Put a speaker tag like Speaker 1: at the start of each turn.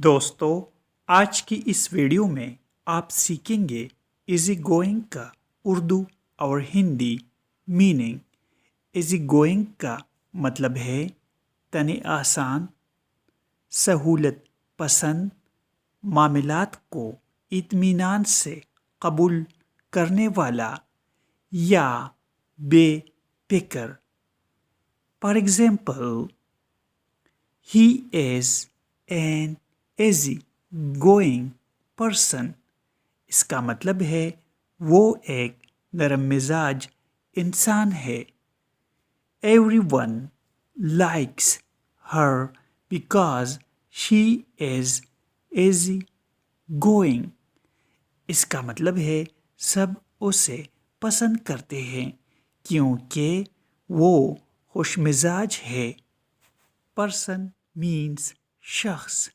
Speaker 1: دوستو آج کی اس ویڈیو میں آپ سیکھیں گے ایزی گوئنگ کا اردو اور ہندی میننگ۔ ایزی گوئنگ کا مطلب ہے تنی آسان، سہولت پسند، معاملات کو اطمینان سے قبول کرنے والا یا بے فکر۔ For example, he is an easy going person۔ اس کا مطلب ہے وہ ایک نرم مزاج انسان ہے۔ Everyone likes her because she is easy going۔ اس کا مطلب ہے سب اسے پسند کرتے ہیں کیونکہ وہ خوش مزاج ہے۔ Person means شخص۔